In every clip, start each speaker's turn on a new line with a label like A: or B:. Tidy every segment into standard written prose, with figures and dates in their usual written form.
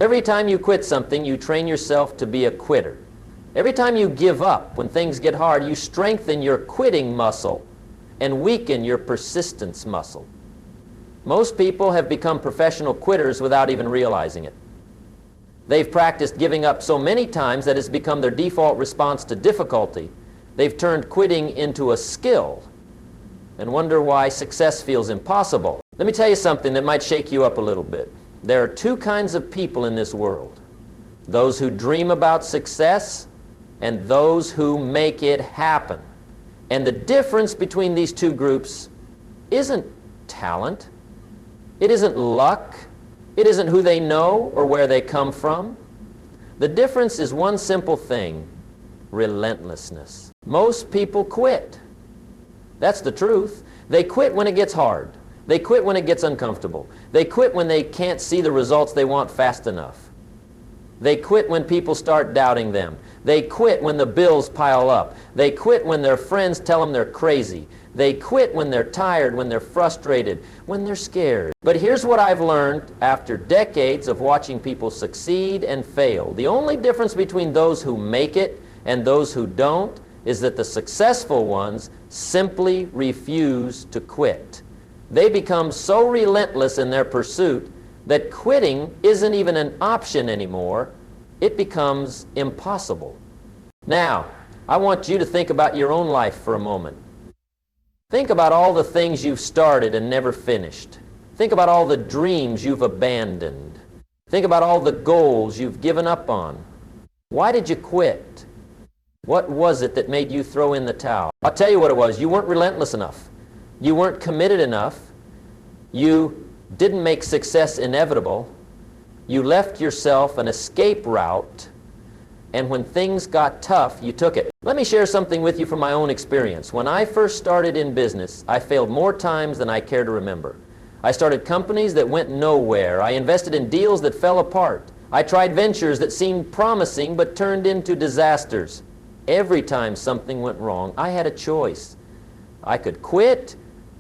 A: Every time you quit something, you train yourself to be a quitter. Every time you give up when things get hard, you strengthen your quitting muscle and weaken your persistence muscle. Most people have become professional quitters without even realizing it. They've practiced giving up so many times that it's become their default response to difficulty. They've turned quitting into a skill and wonder why success feels impossible. Let me tell you something that might shake you up a little bit. There are two kinds of people in this world: those who dream about success and those who make it happen. And the difference between these two groups isn't talent, it isn't luck, it isn't who they know or where they come from. The difference is one simple thing: relentlessness. Most people quit. That's the truth. They quit when it gets hard. They quit when it gets uncomfortable. They quit when they can't see the results they want fast enough. They quit when people start doubting them. They quit when the bills pile up. They quit when their friends tell them they're crazy. They quit when they're tired, when they're frustrated, when they're scared. But here's what I've learned after decades of watching people succeed and fail. The only difference between those who make it and those who don't is that the successful ones simply refuse to quit. They become so relentless in their pursuit that quitting isn't even an option anymore. It becomes impossible. Now, I want you to think about your own life for a moment. Think about all the things you've started and never finished. Think about all the dreams you've abandoned. Think about all the goals you've given up on. Why did you quit? What was it that made you throw in the towel? I'll tell you what it was. You weren't relentless enough. You weren't committed enough. You didn't make success inevitable. You left yourself an escape route, and when things got tough, you took it. Let me share something with you from my own experience. When I first started in business, I failed more times than I care to remember. I started companies that went nowhere. I invested in deals that fell apart. I tried ventures that seemed promising but turned into disasters. Every time something went wrong, I had a choice. I could quit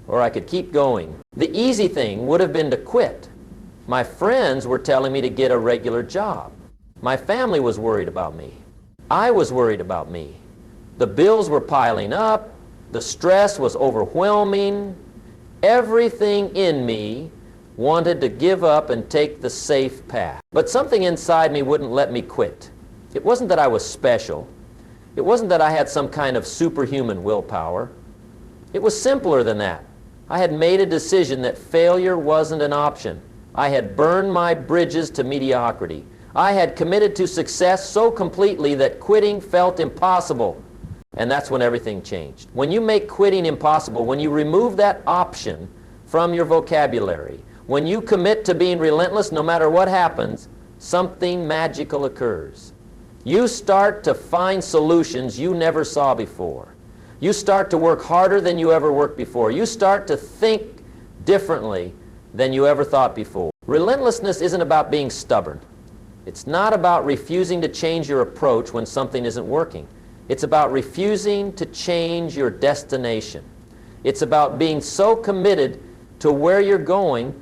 A: or I could keep going. The easy thing would have been to quit. My friends were telling me to get a regular job. My family was worried about me. I was worried about me. The bills were piling up. The stress was overwhelming. Everything in me wanted to give up and take the safe path. But something inside me wouldn't let me quit. It wasn't that I was special. It wasn't that I had some kind of superhuman willpower. It was simpler than that. I had made a decision that failure wasn't an option. I had burned my bridges to mediocrity. I had committed to success so completely that quitting felt impossible. And that's when everything changed. When you make quitting impossible, when you remove that option from your vocabulary, when you commit to being relentless no matter what happens, something magical occurs. You start to find solutions you never saw before. You start to work harder than you ever worked before. You start to think differently than you ever thought before. Relentlessness isn't about being stubborn. It's not about refusing to change your approach when something isn't working. It's about refusing to change your destination. It's about being so committed to where you're going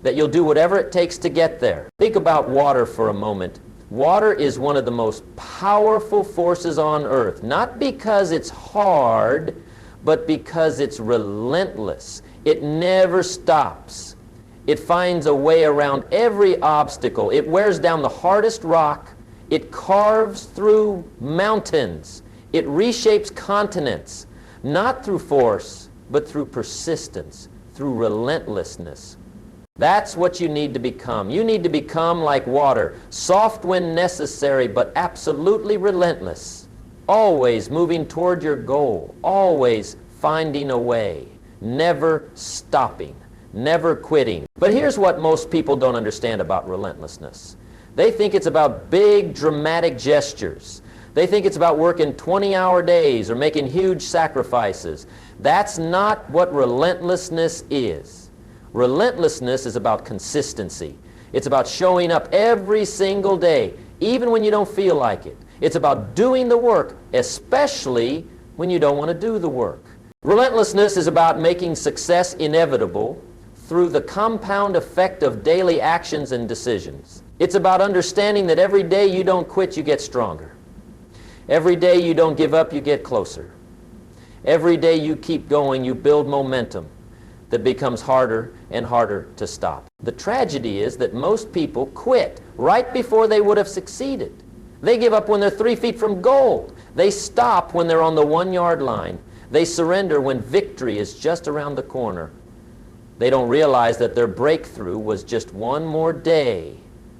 A: that you'll do whatever it takes to get there. Think about water for a moment. Water is one of the most powerful forces on earth, not because it's hard, but because it's relentless. It never stops. It finds a way around every obstacle. It wears down the hardest rock. It carves through mountains. It reshapes continents, not through force, but through persistence, through relentlessness. That's what you need to become. You need to become like water, soft when necessary, but absolutely relentless. Always moving toward your goal, always finding a way, never stopping, never quitting. But here's what most people don't understand about relentlessness. They think it's about big, dramatic gestures. They think it's about working 20-hour days or making huge sacrifices. That's not what relentlessness is. Relentlessness is about consistency. It's about showing up every single day, even when you don't feel like it. It's about doing the work, especially when you don't want to do the work. Relentlessness is about making success inevitable through the compound effect of daily actions and decisions. It's about understanding that every day you don't quit, you get stronger. Every day you don't give up, you get closer. Every day you keep going, you build momentum that becomes harder and harder to stop. The tragedy is that most people quit right before they would have succeeded. They give up when they're 3 feet from goal. They stop when they're on the 1-yard line. They surrender when victory is just around the corner. They don't realize that their breakthrough was just one more day,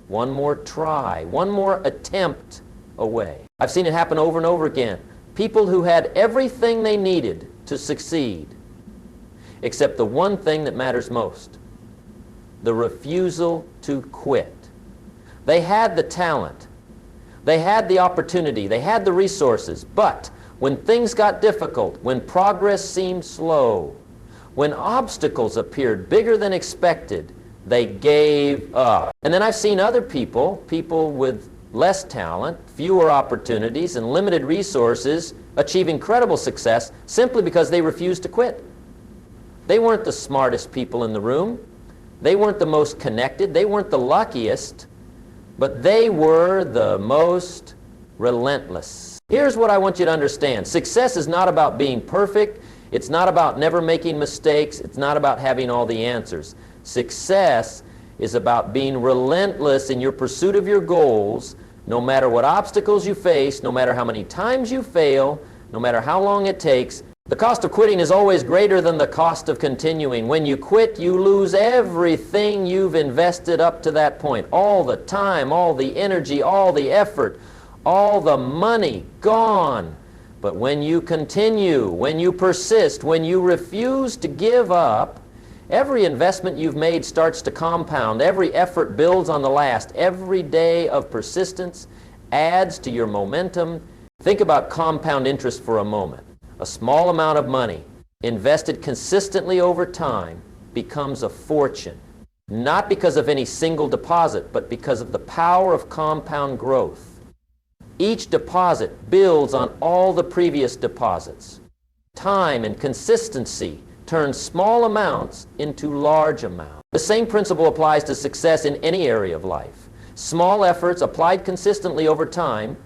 A: one more try, one more attempt away. I've seen it happen over and over again. People who had everything they needed to succeed, except the one thing that matters most, the refusal to quit. They had the talent, they had the opportunity, they had the resources, but when things got difficult, when progress seemed slow, when obstacles appeared bigger than expected, they gave up. And then I've seen other people with less talent, fewer opportunities, and limited resources achieve incredible success simply because they refused to quit. They weren't the smartest people in the room. They weren't the most connected. They weren't the luckiest. But they were the most relentless. Here's what I want you to understand. Success is not about being perfect. It's not about never making mistakes. It's not about having all the answers. Success is about being relentless in your pursuit of your goals, no matter what obstacles you face, no matter how many times you fail, no matter how long it takes. The cost of quitting is always greater than the cost of continuing. When you quit, you lose everything you've invested up to that point. All the time, all the energy, all the effort, all the money gone. But when you continue, when you persist, when you refuse to give up, every investment you've made starts to compound. Every effort builds on the last. Every day of persistence adds to your momentum. Think about compound interest for a moment. A small amount of money invested consistently over time becomes a fortune. Not because of any single deposit, but because of the power of compound growth. Each deposit builds on all the previous deposits. Time and consistency turn small amounts into large amounts. The same principle applies to success in any area of life. Small efforts applied consistently over time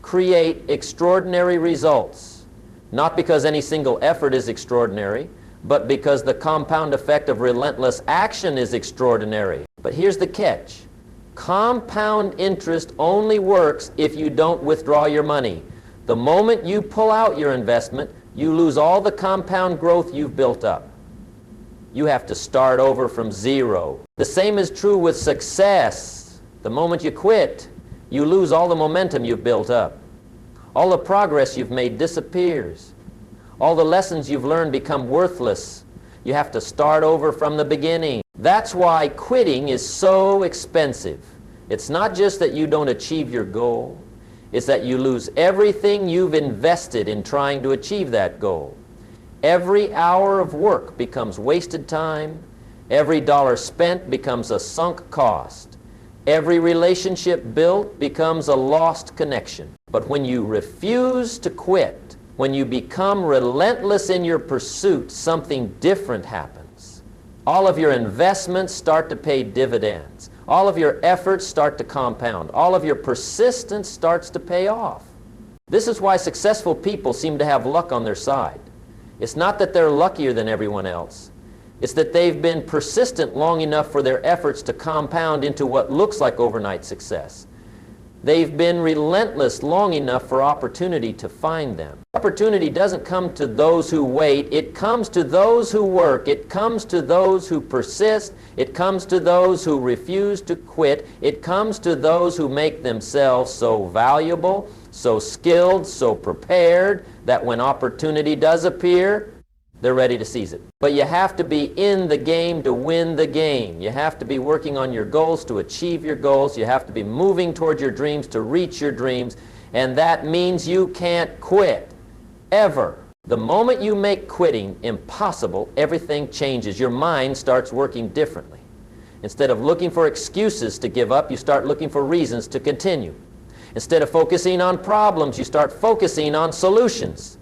A: create extraordinary results. Not because any single effort is extraordinary, but because the compound effect of relentless action is extraordinary. But here's the catch. Compound interest only works if you don't withdraw your money. The moment you pull out your investment, you lose all the compound growth you've built up. You have to start over from zero. The same is true with success. The moment you quit, you lose all the momentum you've built up. All the progress you've made disappears. All the lessons you've learned become worthless. You have to start over from the beginning. That's why quitting is so expensive. It's not just that you don't achieve your goal. It's that you lose everything you've invested in trying to achieve that goal. Every hour of work becomes wasted time. Every dollar spent becomes a sunk cost. Every relationship built becomes a lost connection. But when you refuse to quit, when you become relentless in your pursuit, something different happens. All of your investments start to pay dividends. All of your efforts start to compound. All of your persistence starts to pay off. This is why successful people seem to have luck on their side. It's not that they're luckier than everyone else. It's that they've been persistent long enough for their efforts to compound into what looks like overnight success. They've been relentless long enough for opportunity to find them. Opportunity doesn't come to those who wait. It comes to those who work. It comes to those who persist. It comes to those who refuse to quit. It comes to those who make themselves so valuable, so skilled, so prepared that when opportunity does appear, they're ready to seize it. But you have to be in the game to win the game. You have to be working on your goals to achieve your goals. You have to be moving toward your dreams to reach your dreams. And that means you can't quit, ever. The moment you make quitting impossible, everything changes. Your mind starts working differently. Instead of looking for excuses to give up, you start looking for reasons to continue. Instead of focusing on problems, you start focusing on solutions.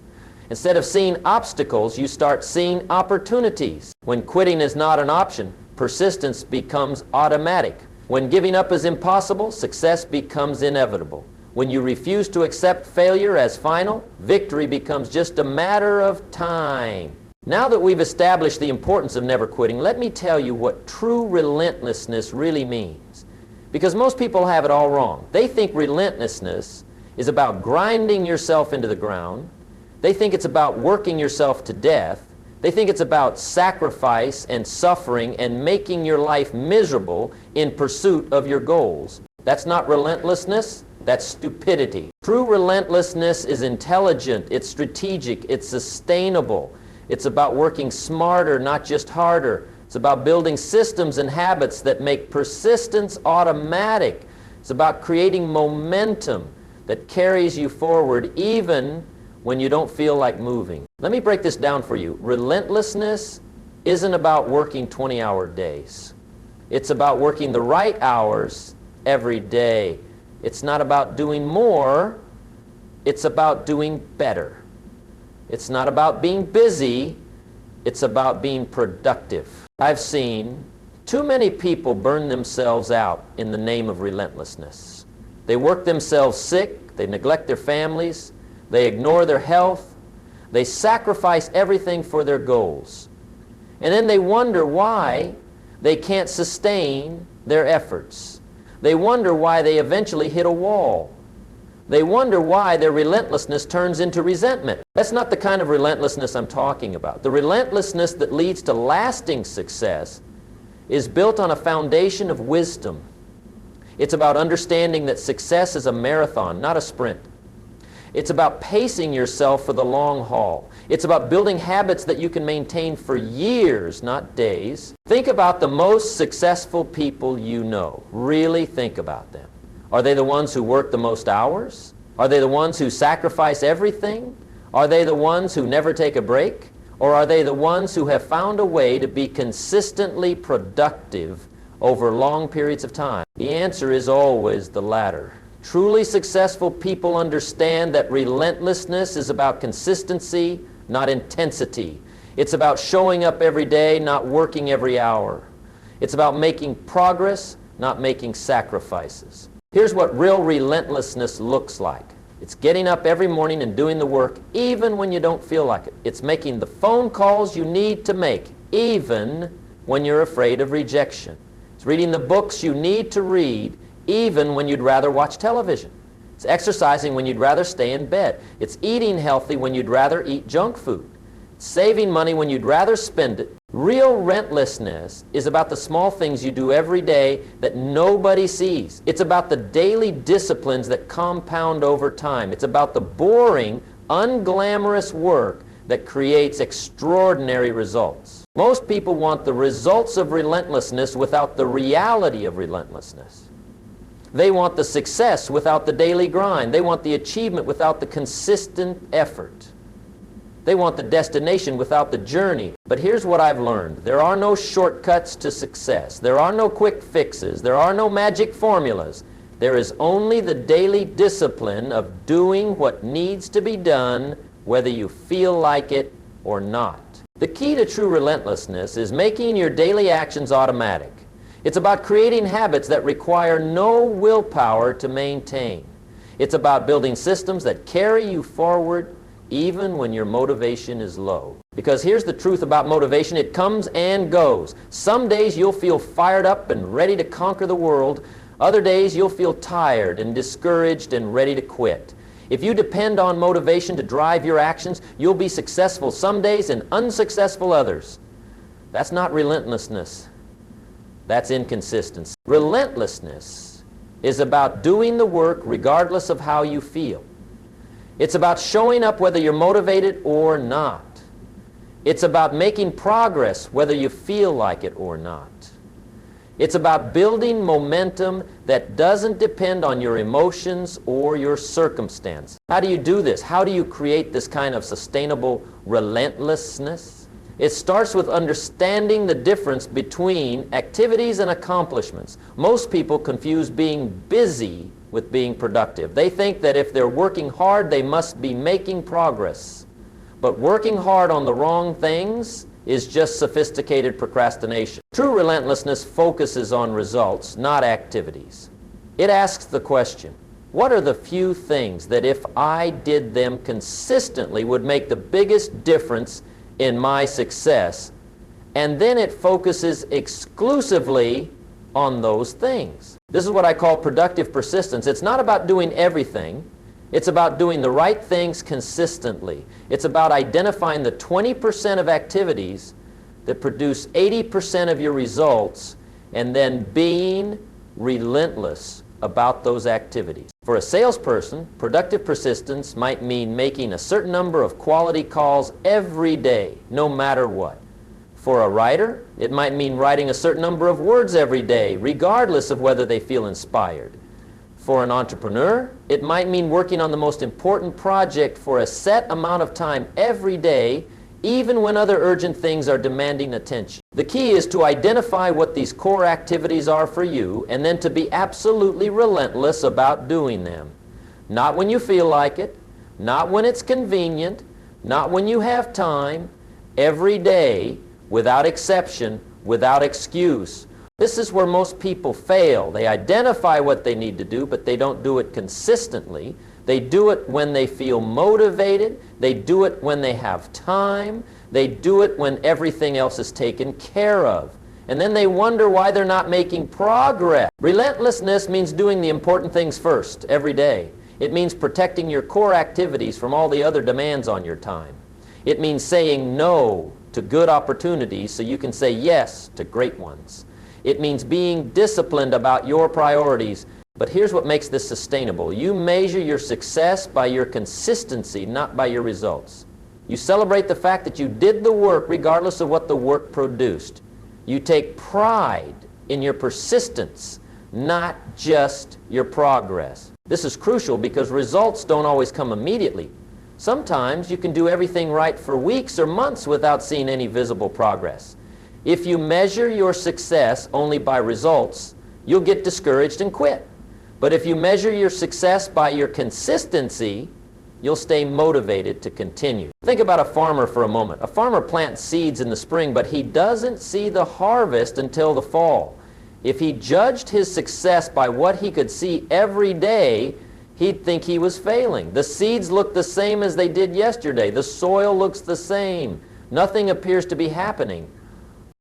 A: Instead of seeing obstacles, you start seeing opportunities. When quitting is not an option, persistence becomes automatic. When giving up is impossible, success becomes inevitable. When you refuse to accept failure as final, victory becomes just a matter of time. Now that we've established the importance of never quitting, let me tell you what true relentlessness really means. Because most people have it all wrong. They think relentlessness is about grinding yourself into the ground. They think it's about working yourself to death. They think it's about sacrifice and suffering and making your life miserable in pursuit of your goals. That's not relentlessness, that's stupidity. True relentlessness is intelligent, it's strategic, it's sustainable. It's about working smarter, not just harder. It's about building systems and habits that make persistence automatic. It's about creating momentum that carries you forward even when you don't feel like moving. Let me break this down for you. Relentlessness isn't about working 20-hour days. It's about working the right hours every day. It's not about doing more, it's about doing better. It's not about being busy, it's about being productive. I've seen too many people burn themselves out in the name of relentlessness. They work themselves sick, they neglect their families, they ignore their health, they sacrifice everything for their goals. And then they wonder why they can't sustain their efforts. They wonder why they eventually hit a wall. They wonder why their relentlessness turns into resentment. That's not the kind of relentlessness I'm talking about. The relentlessness that leads to lasting success is built on a foundation of wisdom. It's about understanding that success is a marathon, not a sprint. It's about pacing yourself for the long haul. It's about building habits that you can maintain for years, not days. Think about the most successful people you know. Really think about them. Are they the ones who work the most hours? Are they the ones who sacrifice everything? Are they the ones who never take a break? Or are they the ones who have found a way to be consistently productive over long periods of time? The answer is always the latter. Truly successful people understand that relentlessness is about consistency, not intensity. It's about showing up every day, not working every hour. It's about making progress, not making sacrifices. Here's what real relentlessness looks like. It's getting up every morning and doing the work even when you don't feel like it. It's making the phone calls you need to make even when you're afraid of rejection. It's reading the books you need to read even when you'd rather watch television. It's exercising when you'd rather stay in bed. It's eating healthy when you'd rather eat junk food. It's saving money when you'd rather spend it. Real relentlessness is about the small things you do every day that nobody sees. It's about the daily disciplines that compound over time. It's about the boring, unglamorous work that creates extraordinary results. Most people want the results of relentlessness without the reality of relentlessness. They want the success without the daily grind. They want the achievement without the consistent effort. They want the destination without the journey. But here's what I've learned. There are no shortcuts to success. There are no quick fixes. There are no magic formulas. There is only the daily discipline of doing what needs to be done, whether you feel like it or not. The key to true relentlessness is making your daily actions automatic. It's about creating habits that require no willpower to maintain. It's about building systems that carry you forward even when your motivation is low. Because here's the truth about motivation, it comes and goes. Some days you'll feel fired up and ready to conquer the world. Other days you'll feel tired and discouraged and ready to quit. If you depend on motivation to drive your actions, you'll be successful some days and unsuccessful others. That's not relentlessness. That's inconsistency. Relentlessness is about doing the work regardless of how you feel. It's about showing up whether you're motivated or not. It's about making progress whether you feel like it or not. It's about building momentum that doesn't depend on your emotions or your circumstance. How do you do this? How do you create this kind of sustainable relentlessness? It starts with understanding the difference between activities and accomplishments. Most people confuse being busy with being productive. They think that if they're working hard, they must be making progress. But working hard on the wrong things is just sophisticated procrastination. True relentlessness focuses on results, not activities. It asks the question, what are the few things that if I did them consistently would make the biggest difference in my success? And then it focuses exclusively on those things. This is what I call productive persistence. It's not about doing everything. It's about doing the right things consistently. It's about identifying the 20% of activities that produce 80% of your results and then being relentless about those activities. For a salesperson, productive persistence might mean making a certain number of quality calls every day, no matter what. For a writer, it might mean writing a certain number of words every day, regardless of whether they feel inspired. For an entrepreneur, it might mean working on the most important project for a set amount of time every day, even when other urgent things are demanding attention. The key is to identify what these core activities are for you and then to be absolutely relentless about doing them. Not when you feel like it, not when it's convenient, not when you have time, every day, without exception, without excuse. This is where most people fail. They identify what they need to do, but they don't do it consistently. They do it when they feel motivated. They do it when they have time. They do it when everything else is taken care of. And then they wonder why they're not making progress. Relentlessness means doing the important things first, every day. It means protecting your core activities from all the other demands on your time. It means saying no to good opportunities so you can say yes to great ones. It means being disciplined about your priorities. But here's what makes this sustainable. You measure your success by your consistency, not by your results. You celebrate the fact that you did the work regardless of what the work produced. You take pride in your persistence, not just your progress. This is crucial because results don't always come immediately. Sometimes you can do everything right for weeks or months without seeing any visible progress. If you measure your success only by results, you'll get discouraged and quit. But if you measure your success by your consistency, you'll stay motivated to continue. Think about a farmer for a moment. A farmer plants seeds in the spring, but he doesn't see the harvest until the fall. If he judged his success by what he could see every day, he'd think he was failing. The seeds look the same as they did yesterday. The soil looks the same. Nothing appears to be happening.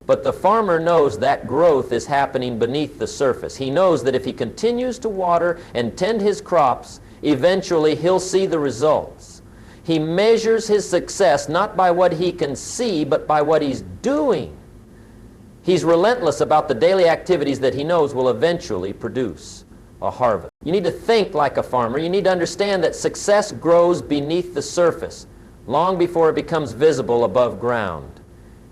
A: But the farmer knows that growth is happening beneath the surface. He knows that if he continues to water and tend his crops, eventually he'll see the results. He measures his success not by what he can see, but by what he's doing. He's relentless about the daily activities that he knows will eventually produce a harvest. You need to think like a farmer. You need to understand that success grows beneath the surface, long before it becomes visible above ground.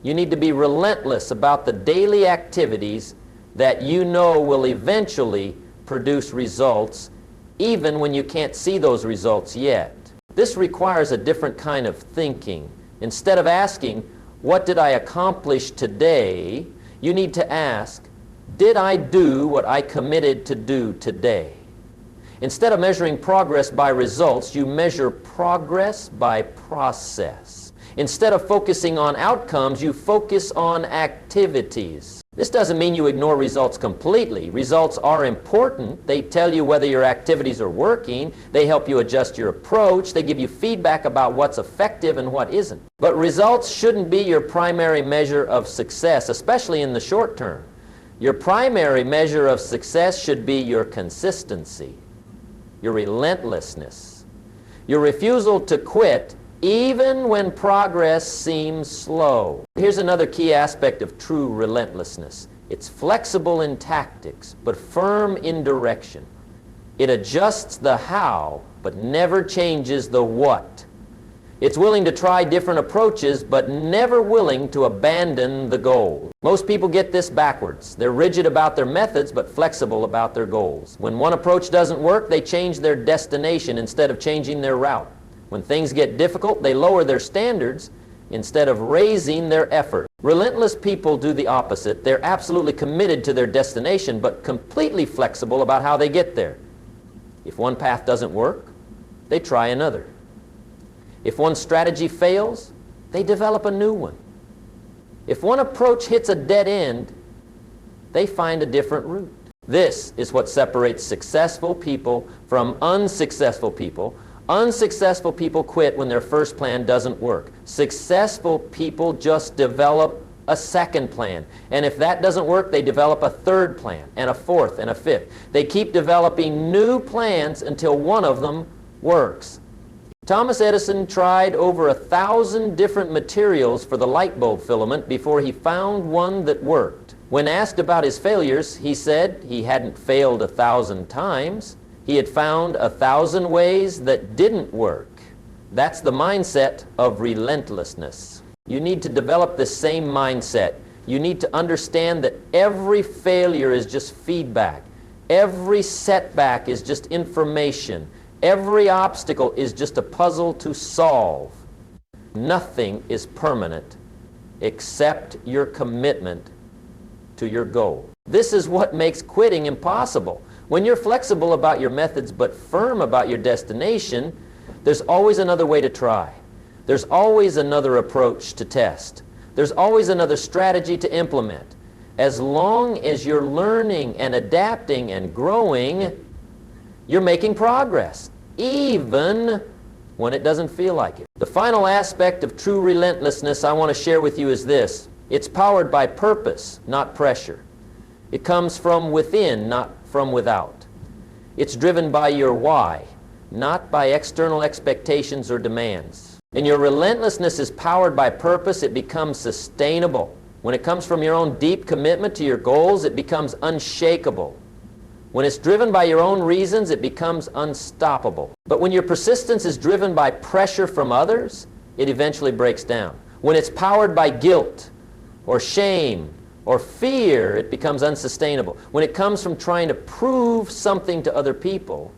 A: You need to be relentless about the daily activities that you know will eventually produce results, even when you can't see those results yet. This requires a different kind of thinking. Instead of asking, what did I accomplish today? You need to ask, did I do what I committed to do today? Instead of measuring progress by results, you measure progress by process. Instead of focusing on outcomes, you focus on activities. This doesn't mean you ignore results completely. Results are important. They tell you whether your activities are working. They help you adjust your approach. They give you feedback about what's effective and what isn't. But results shouldn't be your primary measure of success, especially in the short term. Your primary measure of success should be your consistency, your relentlessness, your refusal to quit even when progress seems slow. Here's another key aspect of true relentlessness. It's flexible in tactics, but firm in direction. It adjusts the how, but never changes the what. It's willing to try different approaches, but never willing to abandon the goal. Most people get this backwards. They're rigid about their methods, but flexible about their goals. When one approach doesn't work, they change their destination instead of changing their route. When things get difficult, they lower their standards instead of raising their effort. Relentless people do the opposite. They're absolutely committed to their destination, but completely flexible about how they get there. If one path doesn't work, they try another. If one strategy fails, they develop a new one. If one approach hits a dead end, they find a different route. This is what separates successful people from unsuccessful people. Unsuccessful people quit when their first plan doesn't work. Successful people just develop a second plan. And if that doesn't work, they develop a third plan, and a fourth, and a fifth. They keep developing new plans until one of them works. Thomas Edison tried over 1,000 different materials for the light bulb filament before he found one that worked. When asked about his failures, he said he hadn't failed 1,000 times. He had found 1,000 ways that didn't work. That's the mindset of relentlessness. You need to develop this same mindset. You need to understand that every failure is just feedback. Every setback is just information. Every obstacle is just a puzzle to solve. Nothing is permanent except your commitment to your goal. This is what makes quitting impossible. When you're flexible about your methods but firm about your destination, there's always another way to try. There's always another approach to test. There's always another strategy to implement. As long as you're learning and adapting and growing, you're making progress, even when it doesn't feel like it. The final aspect of true relentlessness I want to share with you is this. It's powered by purpose, not pressure. It comes from within, not from without. It's driven by your why, not by external expectations or demands. And your relentlessness is powered by purpose. It becomes sustainable. When it comes from your own deep commitment to your goals, it becomes unshakable. When it's driven by your own reasons, it becomes unstoppable. But when your persistence is driven by pressure from others, it eventually breaks down. When it's powered by guilt or shame or fear, it becomes unsustainable. When it comes from trying to prove something to other people,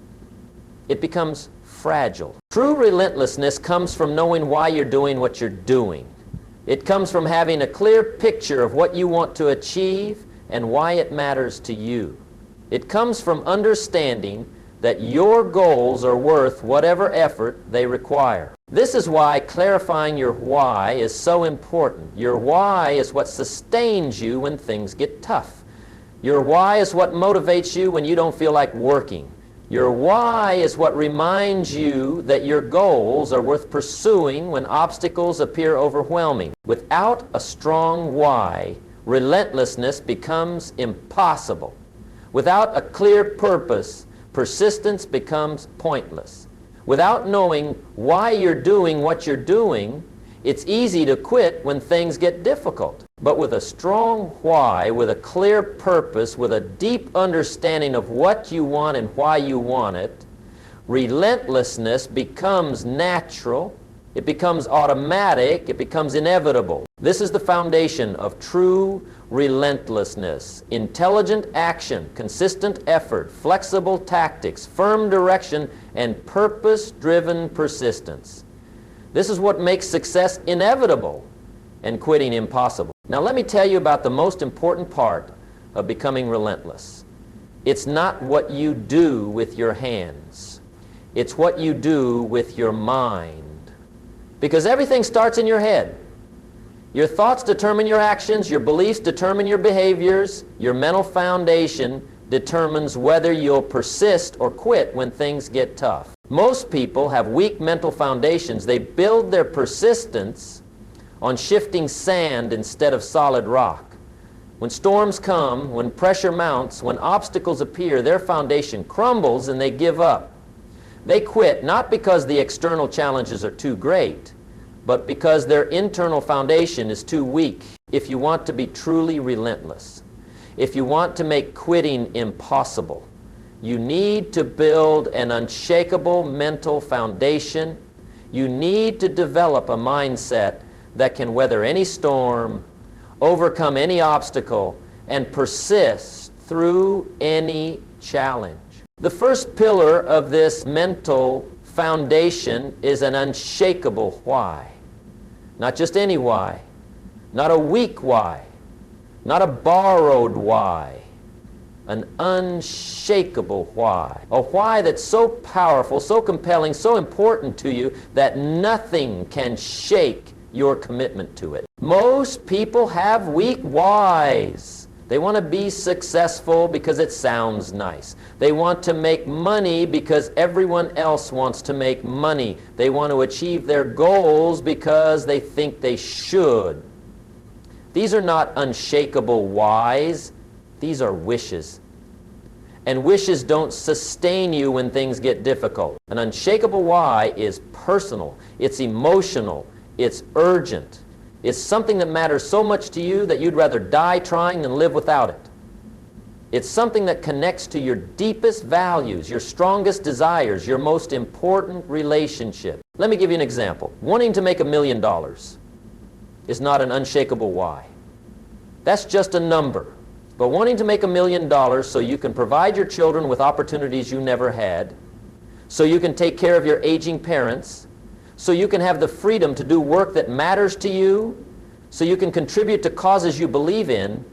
A: it becomes fragile. True relentlessness comes from knowing why you're doing what you're doing. It comes from having a clear picture of what you want to achieve and why it matters to you. It comes from understanding that your goals are worth whatever effort they require. This is why clarifying your why is so important. Your why is what sustains you when things get tough. Your why is what motivates you when you don't feel like working. Your why is what reminds you that your goals are worth pursuing when obstacles appear overwhelming. Without a strong why, relentlessness becomes impossible. Without a clear purpose, persistence becomes pointless. Without knowing why you're doing what you're doing, it's easy to quit when things get difficult. But with a strong why, with a clear purpose, with a deep understanding of what you want and why you want it, relentlessness becomes natural, it becomes automatic, it becomes inevitable. This is the foundation of true relentlessness. Intelligent action, consistent effort, flexible tactics, firm direction, and purpose-driven persistence. This is what makes success inevitable and quitting impossible. Now let me tell you about the most important part of becoming relentless. It's not what you do with your hands. It's what you do with your mind. Because everything starts in your head. Your thoughts determine your actions, your beliefs determine your behaviors, your mental foundation determines whether you'll persist or quit when things get tough. Most people have weak mental foundations. They build their persistence on shifting sand instead of solid rock. When storms come, when pressure mounts, when obstacles appear, their foundation crumbles and they give up. They quit not because the external challenges are too great, but because their internal foundation is too weak. If you want to be truly relentless, if you want to make quitting impossible, you need to build an unshakable mental foundation. You need to develop a mindset that can weather any storm, overcome any obstacle, and persist through any challenge. The first pillar of this mental foundation is an unshakable why. Not just any why, not a weak why, not a borrowed why, an unshakable why. A why that's so powerful, so compelling, so important to you that nothing can shake your commitment to it. Most people have weak whys. They want to be successful because it sounds nice. They want to make money because everyone else wants to make money. They want to achieve their goals because they think they should. These are not unshakable whys. These are wishes. And wishes don't sustain you when things get difficult. An unshakable why is personal. It's emotional. It's urgent. It's something that matters so much to you that you'd rather die trying than live without it. It's something that connects to your deepest values, your strongest desires, your most important relationship. Let me give you an example. Wanting to make $1 million is not an unshakable why. That's just a number. But wanting to make $1 million so you can provide your children with opportunities you never had, so you can take care of your aging parents, so you can have the freedom to do work that matters to you, so you can contribute to causes you believe in,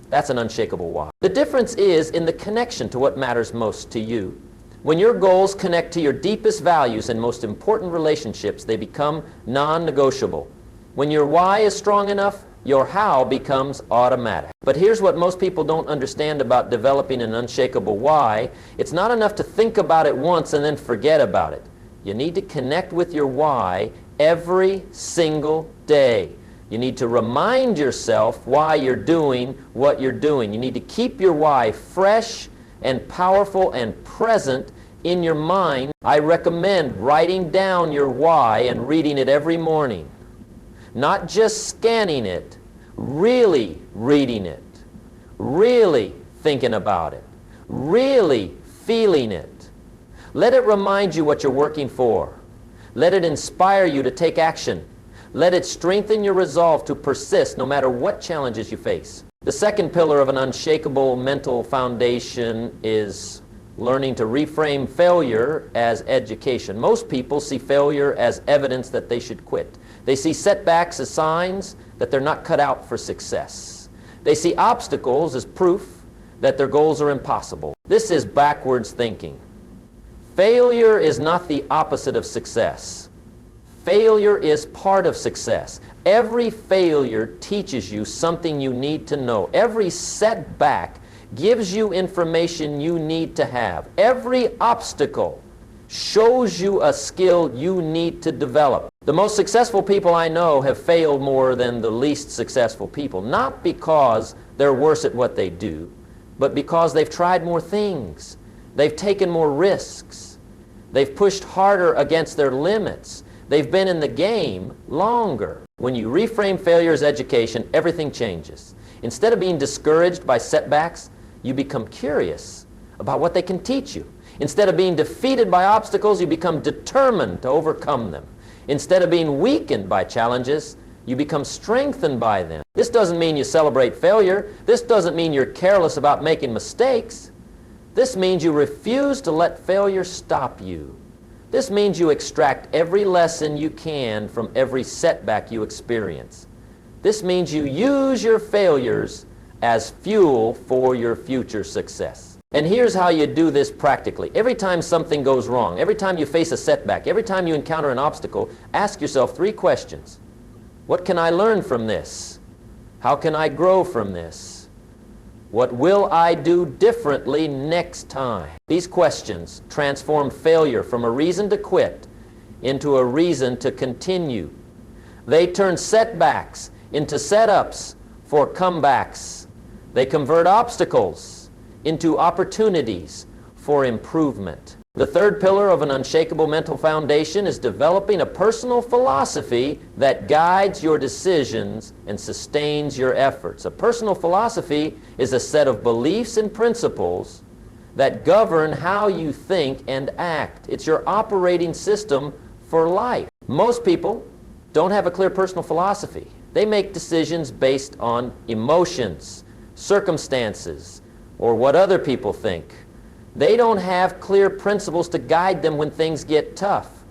A: that's an unshakable why. The difference is in the connection to what matters most to you. When your goals connect to your deepest values and most important relationships, they become non-negotiable. When your why is strong enough, your how becomes automatic. But here's what most people don't understand about developing an unshakable why. It's not enough to think about it once and then forget about it. You need to connect with your why every single day. You need to remind yourself why you're doing what you're doing. You need to keep your why fresh and powerful and present in your mind. I recommend writing down your why and reading it every morning. Not just scanning it, really reading it, really thinking about it, really feeling it. Let it remind you what you're working for. Let it inspire you to take action. Let it strengthen your resolve to persist no matter what challenges you face. The second pillar of an unshakable mental foundation is learning to reframe failure as education. Most people see failure as evidence that they should quit. They see setbacks as signs that they're not cut out for success. They see obstacles as proof that their goals are impossible. This is backwards thinking. Failure is not the opposite of success. Failure is part of success. Every failure teaches you something you need to know. Every setback gives you information you need to have. Every obstacle shows you a skill you need to develop. The most successful people I know have failed more than the least successful people, not because they're worse at what they do, but because they've tried more things. They've taken more risks. They've pushed harder against their limits. They've been in the game longer. When you reframe failure as education, everything changes. Instead of being discouraged by setbacks, you become curious about what they can teach you. Instead of being defeated by obstacles, you become determined to overcome them. Instead of being weakened by challenges, you become strengthened by them. This doesn't mean you celebrate failure. This doesn't mean you're careless about making mistakes. This means you refuse to let failure stop you. This means you extract every lesson you can from every setback you experience. This means you use your failures as fuel for your future success. And here's how you do this practically. Every time something goes wrong, every time you face a setback, every time you encounter an obstacle, ask yourself 3 questions. What can I learn from this? How can I grow from this? What will I do differently next time? These questions transform failure from a reason to quit into a reason to continue. They turn setbacks into setups for comebacks. They convert obstacles into opportunities for improvement. The third pillar of an unshakable mental foundation is developing a personal philosophy that guides your decisions and sustains your efforts. A personal philosophy is a set of beliefs and principles that govern how you think and act. It's your operating system for life. Most people don't have a clear personal philosophy. They make decisions based on emotions, circumstances, or what other people think. They don't have clear principles to guide them when things get tough.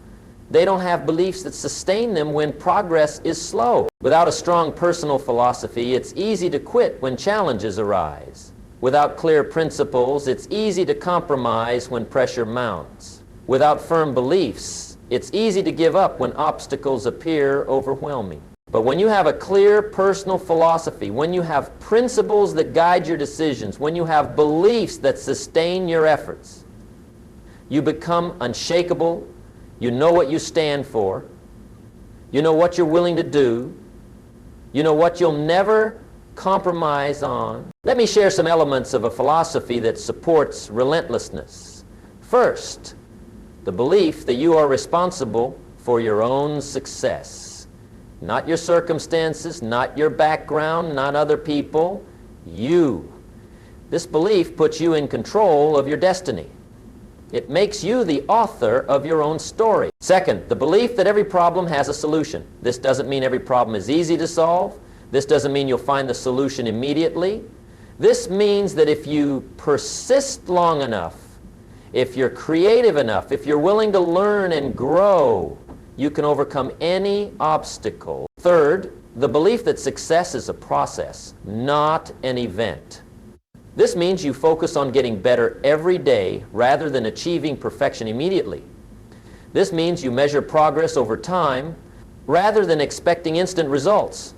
A: They don't have beliefs that sustain them when progress is slow. Without a strong personal philosophy, it's easy to quit when challenges arise. Without clear principles, it's easy to compromise when pressure mounts. Without firm beliefs, it's easy to give up when obstacles appear overwhelming. But when you have a clear personal philosophy, when you have principles that guide your decisions, when you have beliefs that sustain your efforts, you become unshakable. You know what you stand for. You know what you're willing to do. You know what you'll never compromise on. Let me share some elements of a philosophy that supports relentlessness. First, the belief that you are responsible for your own success. Not your circumstances, not your background, not other people, you. This belief puts you in control of your destiny. It makes you the author of your own story. Second, the belief that every problem has a solution. This doesn't mean every problem is easy to solve. This doesn't mean you'll find the solution immediately. This means that if you persist long enough, if you're creative enough, if you're willing to learn and grow, you can overcome any obstacle. Third, the belief that success is a process, not an event. This means you focus on getting better every day rather than achieving perfection immediately. This means you measure progress over time rather than expecting instant results.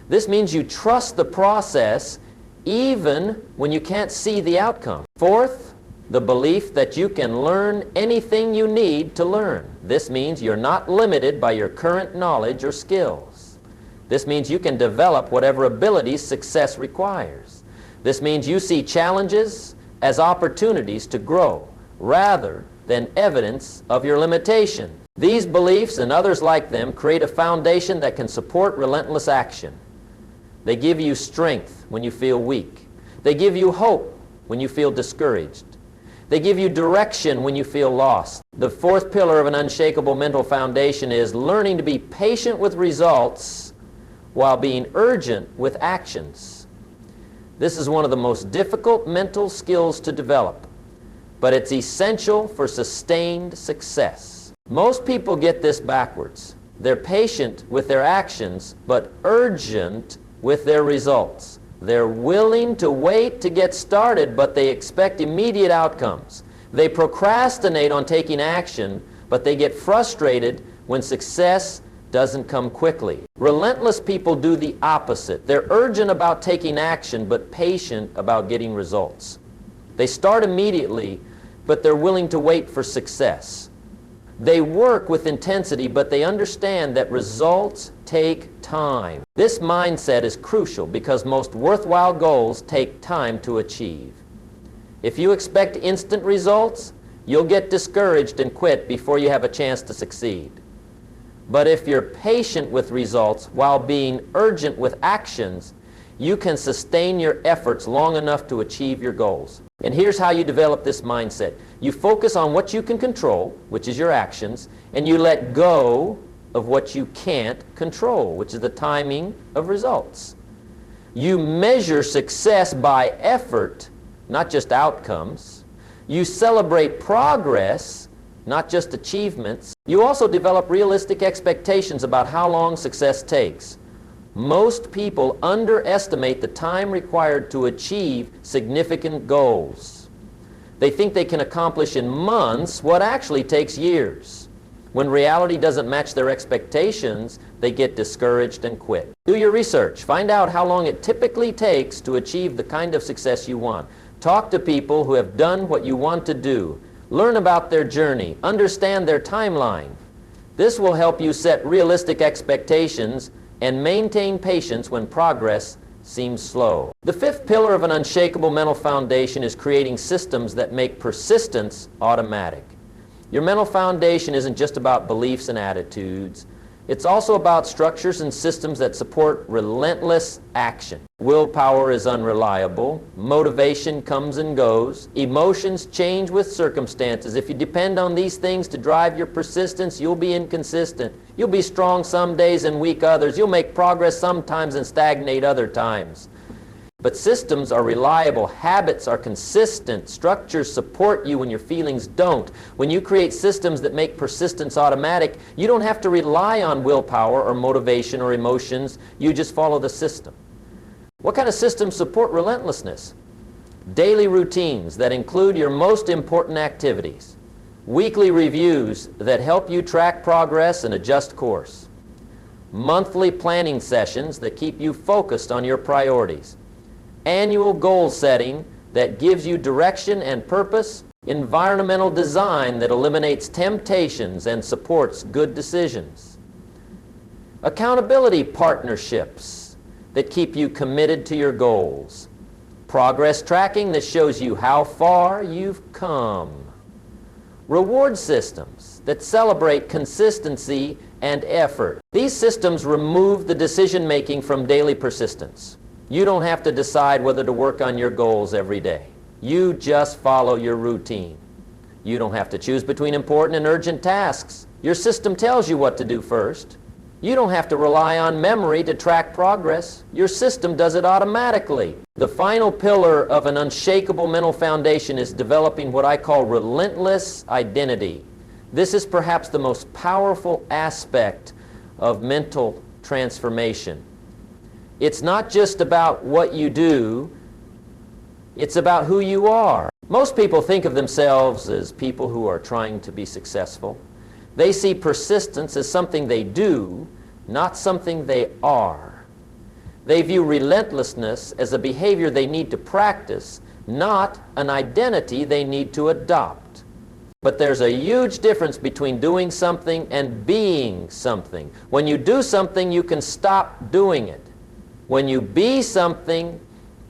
A: This means you trust the process even when you can't see the outcome. Fourth, the belief that you can learn anything you need to learn. This means you're not limited by your current knowledge or skills. This means you can develop whatever abilities success requires. This means you see challenges as opportunities to grow rather than evidence of your limitation. These beliefs and others like them create a foundation that can support relentless action. They give you strength when you feel weak. They give you hope when you feel discouraged. They give you direction when you feel lost. The fourth pillar of an unshakable mental foundation is learning to be patient with results while being urgent with actions. This is one of the most difficult mental skills to develop, but it's essential for sustained success. Most people get this backwards. They're patient with their actions, but urgent with their results. They're willing to wait to get started, but they expect immediate outcomes. They procrastinate on taking action, but they get frustrated when success doesn't come quickly. Relentless people do the opposite. They're urgent about taking action, but patient about getting results. They start immediately, but they're willing to wait for success. They work with intensity, but they understand that results take time. This mindset is crucial because most worthwhile goals take time to achieve. If you expect instant results, you'll get discouraged and quit before you have a chance to succeed. But if you're patient with results while being urgent with actions, you can sustain your efforts long enough to achieve your goals. And here's how you develop this mindset. You focus on what you can control, which is your actions, and you let go of what you can't control, which is the timing of results. You measure success by effort, not just outcomes. You celebrate progress, not just achievements. You also develop realistic expectations about how long success takes. Most people underestimate the time required to achieve significant goals. They think they can accomplish in months what actually takes years. When reality doesn't match their expectations, they get discouraged and quit. Do your research. Find out how long it typically takes to achieve the kind of success you want. Talk to people who have done what you want to do. Learn about their journey. Understand their timeline. This will help you set realistic expectations and maintain patience when progress seems slow. The fifth pillar of an unshakable mental foundation is creating systems that make persistence automatic. Your mental foundation isn't just about beliefs and attitudes. It's also about structures and systems that support relentless action. Willpower is unreliable. Motivation comes and goes. Emotions change with circumstances. If you depend on these things to drive your persistence, you'll be inconsistent. You'll be strong some days and weak others. You'll make progress sometimes and stagnate other times. But systems are reliable. Habits are consistent. Structures support you when your feelings don't. When you create systems that make persistence automatic, you don't have to rely on willpower or motivation or emotions. You just follow the system. What kind of systems support relentlessness? Daily routines that include your most important activities. Weekly reviews that help you track progress and adjust course. monthly planning sessions that keep you focused on your priorities, annual goal setting that gives you direction and purpose, environmental design that eliminates temptations and supports good decisions, accountability partnerships that keep you committed to your goals, progress tracking that shows you how far you've come, reward systems that celebrate consistency and effort. These systems remove the decision-making from daily persistence. You don't have to decide whether to work on your goals every day. You just follow your routine. You don't have to choose between important and urgent tasks. Your system tells you what to do first. You don't have to rely on memory to track progress. Your system does it automatically. The final pillar of an unshakable mental foundation is developing what I call relentless identity. This is perhaps the most powerful aspect of mental transformation. It's not just about what you do, it's about who you are. Most people think of themselves as people who are trying to be successful. They see persistence as something they do, not something they are. They view relentlessness as a behavior they need to practice, not an identity they need to adopt. But there's a huge difference between doing something and being something. When you do something, you can stop doing it. When you be something,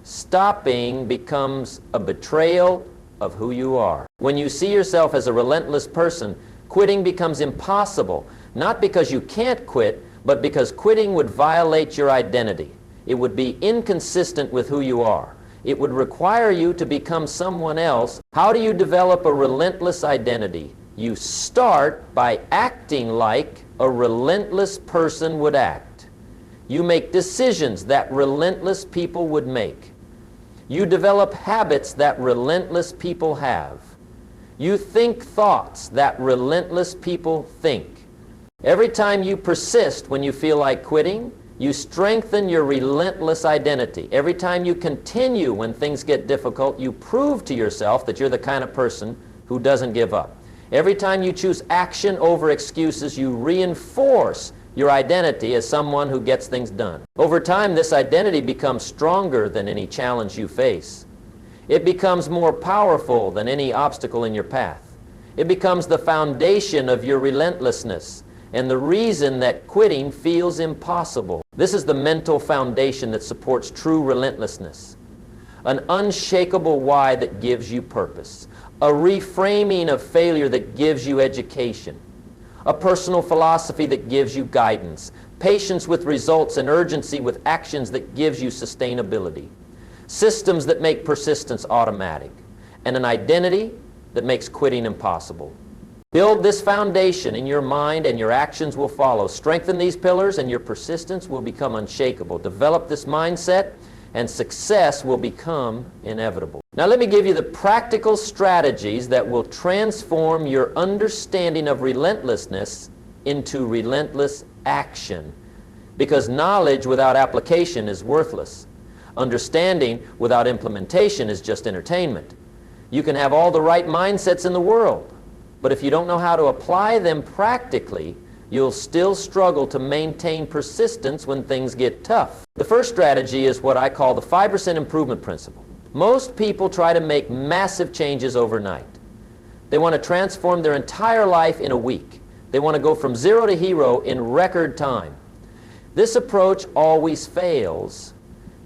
A: stopping becomes a betrayal of who you are. When you see yourself as a relentless person, quitting becomes impossible, not because you can't quit, but because quitting would violate your identity. It would be inconsistent with who you are. It would require you to become someone else. How do you develop a relentless identity? You start by acting like a relentless person would act. You make decisions that relentless people would make. You develop habits that relentless people have. You think thoughts that relentless people think. Every time you persist when you feel like quitting, you strengthen your relentless identity. Every time you continue when things get difficult, you prove to yourself that you're the kind of person who doesn't give up. Every time you choose action over excuses, you reinforce your identity as someone who gets things done. Over time, this identity becomes stronger than any challenge you face. It becomes more powerful than any obstacle in your path. It becomes the foundation of your relentlessness and the reason that quitting feels impossible. This is the mental foundation that supports true relentlessness. An unshakable why that gives you purpose. A reframing of failure that gives you education. A personal philosophy that gives you guidance. Patience with results and urgency with actions that gives you sustainability. Systems that make persistence automatic. And an identity that makes quitting impossible. Build this foundation in your mind and your actions will follow. Strengthen these pillars and your persistence will become unshakable. Develop this mindset and success will become inevitable. Now let me give you the practical strategies that will transform your understanding of relentlessness into relentless action. Because knowledge without application is worthless. Understanding without implementation is just entertainment. You can have all the right mindsets in the world, but if you don't know how to apply them practically, you'll still struggle to maintain persistence when things get tough. The first strategy is what I call the 5% improvement principle. Most people try to make massive changes overnight. They want to transform their entire life in a week. They want to go from zero to hero in record time. This approach always fails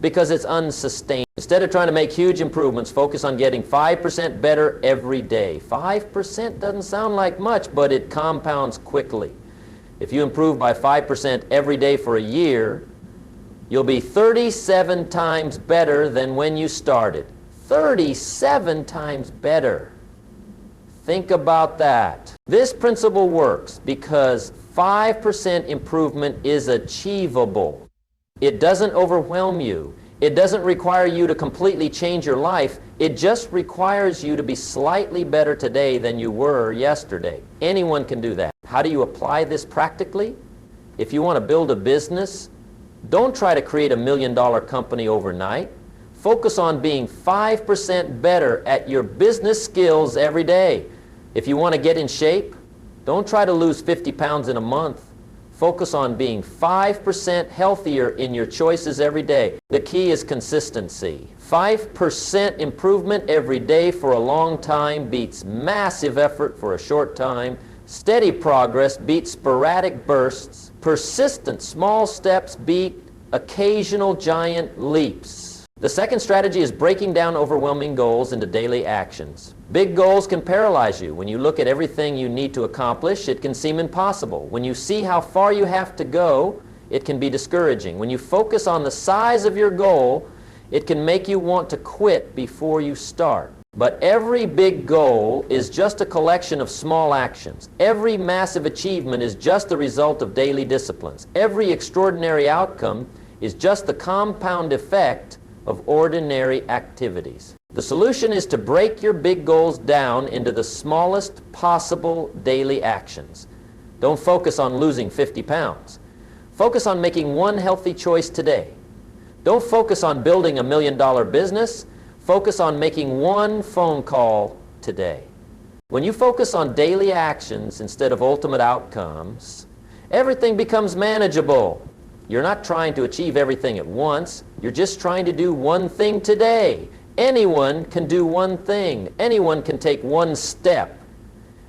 A: because it's unsustainable. Instead of trying to make huge improvements, focus on getting 5% better every day. 5% doesn't sound like much, but it compounds quickly. If you improve by 5% every day for a year, you'll be 37 times better than when you started. 37 times better. Think about that. This principle works because 5% improvement is achievable. It doesn't overwhelm you. It doesn't require you to completely change your life. It just requires you to be slightly better today than you were yesterday. Anyone can do that. How do you apply this practically? If you want to build a business, don't try to create $1 million company overnight. Focus on being 5% better at your business skills every day. If you want to get in shape, don't try to lose 50 pounds in a month. Focus on being 5% healthier in your choices every day. The key is consistency. 5% improvement every day for a long time beats massive effort for a short time. Steady progress beats sporadic bursts. Persistent small steps beat occasional giant leaps. The second strategy is breaking down overwhelming goals into daily actions. Big goals can paralyze you. When you look at everything you need to accomplish, it can seem impossible. When you see how far you have to go, it can be discouraging. When you focus on the size of your goal, it can make you want to quit before you start. But every big goal is just a collection of small actions. Every massive achievement is just the result of daily disciplines. Every extraordinary outcome is just the compound effect of ordinary activities. The solution is to break your big goals down into the smallest possible daily actions. Don't focus on losing 50 pounds. Focus on making one healthy choice today. Don't focus on building $1 million business. Focus on making one phone call today. When you focus on daily actions instead of ultimate outcomes, everything becomes manageable. You're not trying to achieve everything at once. You're just trying to do one thing today. Anyone can do one thing. Anyone can take one step.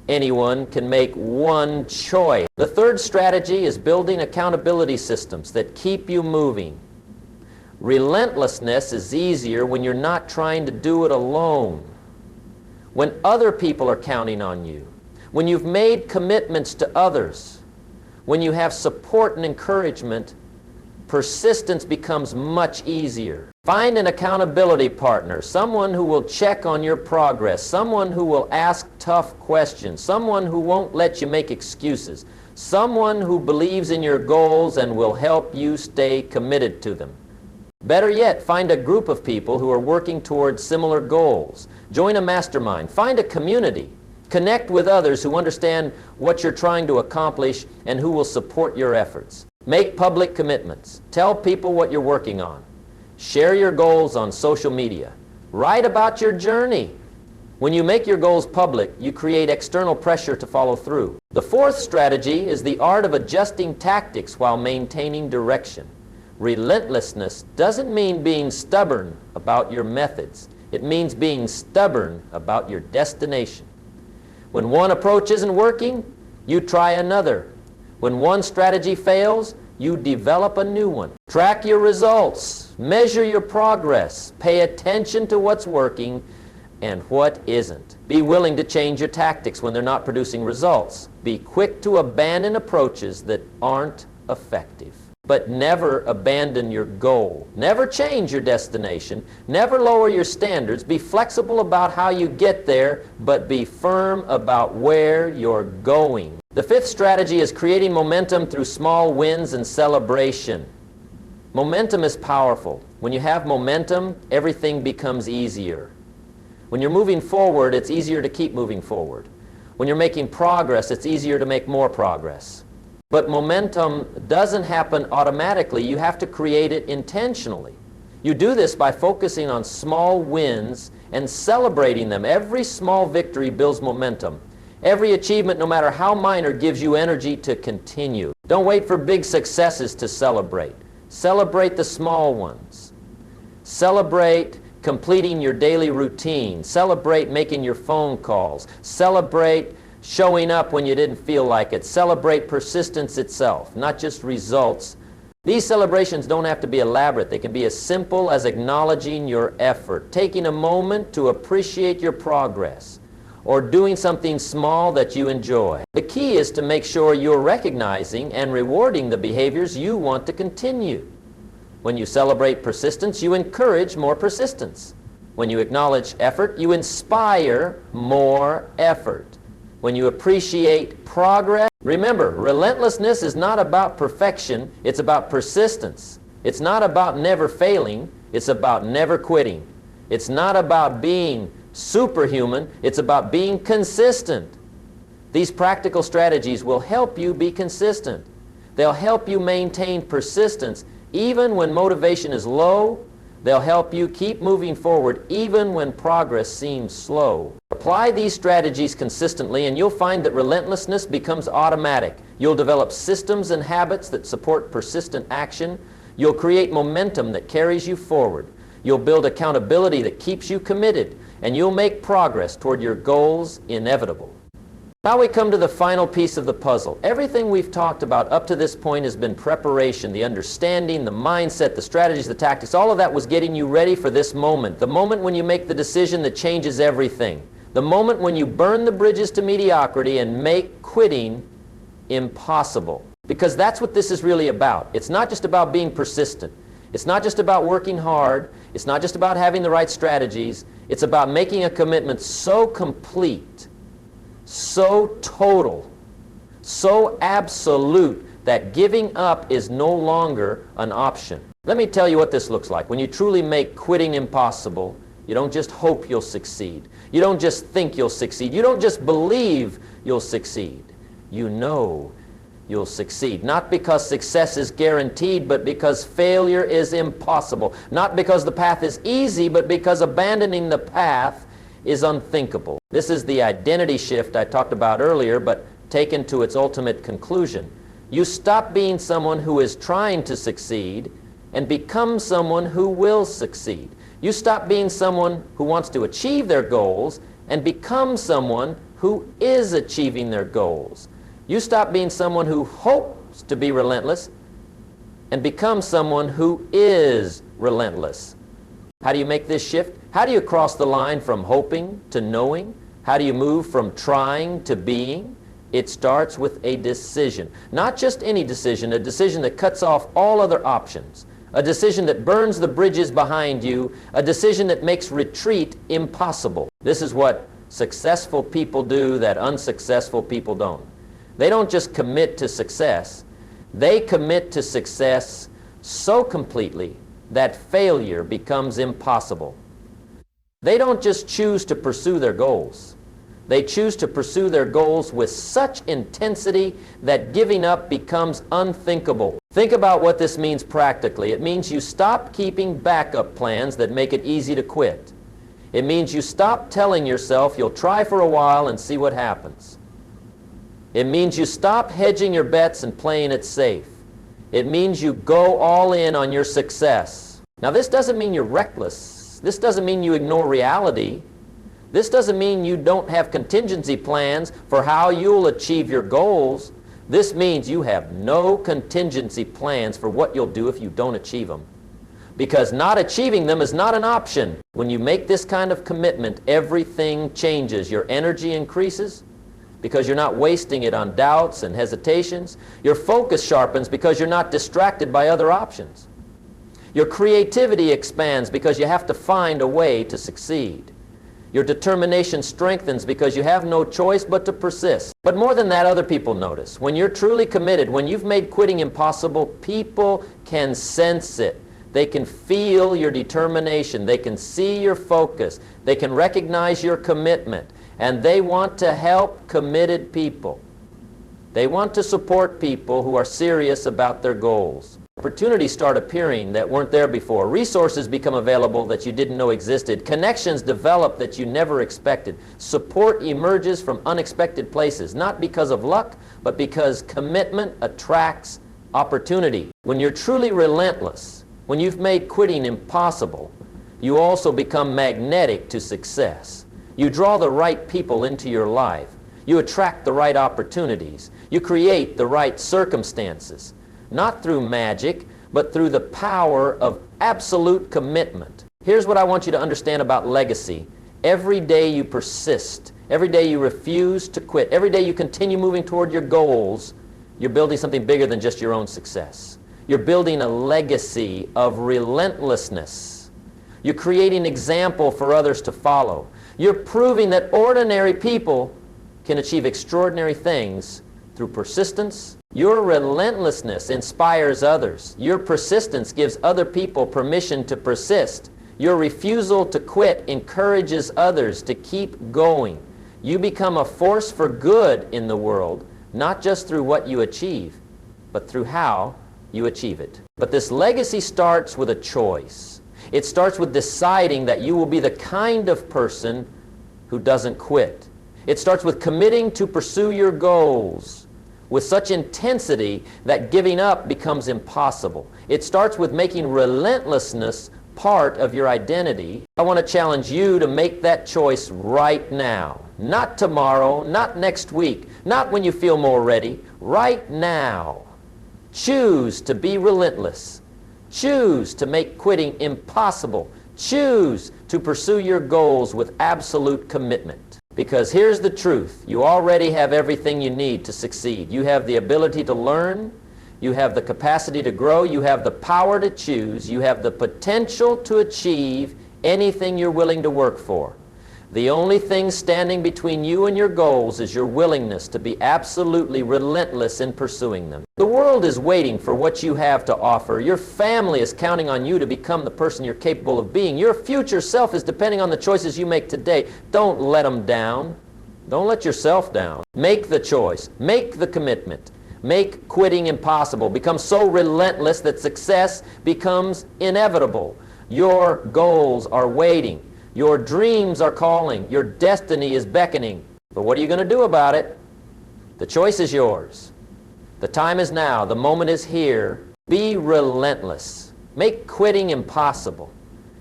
A: Anyone can make one choice. The third strategy is building accountability systems that keep you moving. Relentlessness is easier when you're not trying to do it alone. When other people are counting on you. When you've made commitments to others. When you have support and encouragement, persistence becomes much easier. Find an accountability partner, someone who will check on your progress, someone who will ask tough questions, someone who won't let you make excuses, someone who believes in your goals and will help you stay committed to them. Better yet, find a group of people who are working towards similar goals. Join a mastermind. Find a community. Connect with others who understand what you're trying to accomplish and who will support your efforts. Make public commitments. Tell people what you're working on. Share your goals on social media. Write about your journey. When you make your goals public, you create external pressure to follow through. The fourth strategy is the art of adjusting tactics while maintaining direction. Relentlessness doesn't mean being stubborn about your methods. It means being stubborn about your destination. When one approach isn't working, you try another. When one strategy fails, you develop a new one. Track your results. Measure your progress. Pay attention to what's working and what isn't. Be willing to change your tactics when they're not producing results. Be quick to abandon approaches that aren't effective. But never abandon your goal. Never change your destination. Never lower your standards. Be flexible about how you get there, but be firm about where you're going. The fifth strategy is creating momentum through small wins and celebration. Momentum is powerful. When you have momentum, everything becomes easier. When you're moving forward, it's easier to keep moving forward. When you're making progress, it's easier to make more progress. But momentum doesn't happen automatically. You have to create it intentionally. You do this by focusing on small wins and celebrating them. Every small victory builds momentum. Every achievement, no matter how minor, gives you energy to continue. Don't wait for big successes to celebrate. Celebrate the small ones. Celebrate completing your daily routine. Celebrate making your phone calls. Celebrate showing up when you didn't feel like it. Celebrate persistence itself, not just results. These celebrations don't have to be elaborate. They can be as simple as acknowledging your effort, taking a moment to appreciate your progress, or doing something small that you enjoy. The key is to make sure you're recognizing and rewarding the behaviors you want to continue. When you celebrate persistence, you encourage more persistence. When you acknowledge effort, you inspire more effort. When you appreciate progress, remember, relentlessness is not about perfection, it's about persistence. It's not about never failing, it's about never quitting. It's not about being superhuman, it's about being consistent. These practical strategies will help you be consistent. They'll help you maintain persistence even when motivation is low. They'll help you keep moving forward even when progress seems slow. Apply these strategies consistently and you'll find that relentlessness becomes automatic. You'll develop systems and habits that support persistent action. You'll create momentum that carries you forward. You'll build accountability that keeps you committed, and you'll make progress toward your goals inevitable. Now we come to the final piece of the puzzle. Everything we've talked about up to this point has been preparation, the understanding, the mindset, the strategies, the tactics. All of that was getting you ready for this moment, the moment when you make the decision that changes everything, the moment when you burn the bridges to mediocrity and make quitting impossible. Because that's what this is really about. It's not just about being persistent. It's not just about working hard. It's not just about having the right strategies. It's about making a commitment so complete, so total, so absolute that giving up is no longer an option. Let me tell you what this looks like. When you truly make quitting impossible, you don't just hope you'll succeed. You don't just think you'll succeed. You don't just believe you'll succeed. You know you'll succeed. Not because success is guaranteed, but because failure is impossible. Not because the path is easy, but because abandoning the path is unthinkable. This is the identity shift I talked about earlier, but taken to its ultimate conclusion. You stop being someone who is trying to succeed and become someone who will succeed. You stop being someone who wants to achieve their goals and become someone who is achieving their goals. You stop being someone who hopes to be relentless and become someone who is relentless. How do you make this shift? How do you cross the line from hoping to knowing? How do you move from trying to being? It starts with a decision. Not just any decision, a decision that cuts off all other options. A decision that burns the bridges behind you. A decision that makes retreat impossible. This is what successful people do that unsuccessful people don't. They don't just commit to success. They commit to success so completely that failure becomes impossible. They don't just choose to pursue their goals. They choose to pursue their goals with such intensity that giving up becomes unthinkable. Think about what this means practically. It means you stop keeping backup plans that make it easy to quit. It means you stop telling yourself you'll try for a while and see what happens. It means you stop hedging your bets and playing it safe. It means you go all in on your success. Now, this doesn't mean you're reckless. This doesn't mean you ignore reality. This doesn't mean you don't have contingency plans for how you'll achieve your goals. This means you have no contingency plans for what you'll do if you don't achieve them. Because not achieving them is not an option. When you make this kind of commitment, everything changes. Your energy increases because you're not wasting it on doubts and hesitations. Your focus sharpens because you're not distracted by other options. Your creativity expands because you have to find a way to succeed. Your determination strengthens because you have no choice but to persist. But more than that, other people notice. When you're truly committed, when you've made quitting impossible, people can sense it. They can feel your determination. They can see your focus. They can recognize your commitment. And they want to help committed people. They want to support people who are serious about their goals. Opportunities start appearing that weren't there before. Resources become available that you didn't know existed. Connections develop that you never expected. Support emerges from unexpected places, not because of luck, but because commitment attracts opportunity. When you're truly relentless, when you've made quitting impossible, you also become magnetic to success. You draw the right people into your life. You attract the right opportunities. You create the right circumstances. Not through magic, but through the power of absolute commitment. Here's what I want you to understand about legacy. Every day you persist, every day you refuse to quit, every day you continue moving toward your goals, you're building something bigger than just your own success. You're building a legacy of relentlessness. You're creating an example for others to follow. You're proving that ordinary people can achieve extraordinary things through persistence. Your relentlessness inspires others. Your persistence gives other people permission to persist. Your refusal to quit encourages others to keep going. You become a force for good in the world, not just through what you achieve, but through how you achieve it. But this legacy starts with a choice. It starts with deciding that you will be the kind of person who doesn't quit. It starts with committing to pursue your goals, with such intensity that giving up becomes impossible. It starts with making relentlessness part of your identity. I want to challenge you to make that choice right now. Not tomorrow, not next week, not when you feel more ready. Right now. Choose to be relentless. Choose to make quitting impossible. Choose to pursue your goals with absolute commitment. Because here's the truth. You already have everything you need to succeed. You have the ability to learn. You have the capacity to grow. You have the power to choose. You have the potential to achieve anything you're willing to work for. The only thing standing between you and your goals is your willingness to be absolutely relentless in pursuing them. The world is waiting for what you have to offer. Your family is counting on you to become the person you're capable of being. Your future self is depending on the choices you make today. Don't let them down. Don't let yourself down. Make the choice. Make the commitment. Make quitting impossible. Become so relentless that success becomes inevitable. Your goals are waiting. Your dreams are calling. Your destiny is beckoning. But what are you going to do about it? The choice is yours. The time is now. The moment is here. Be relentless. Make quitting impossible.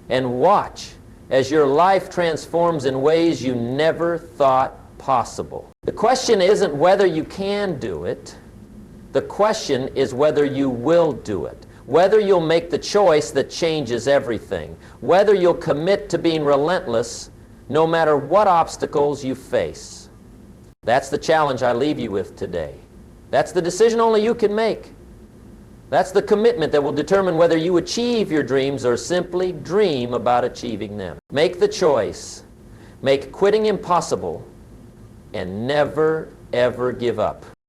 A: And watch as your life transforms in ways you never thought possible. The question isn't whether you can do it. The question is whether you will do it. Whether you'll make the choice that changes everything. Whether you'll commit to being relentless no matter what obstacles you face. That's the challenge I leave you with today. That's the decision only you can make. That's the commitment that will determine whether you achieve your dreams or simply dream about achieving them. Make the choice. Make quitting impossible and never, ever give up.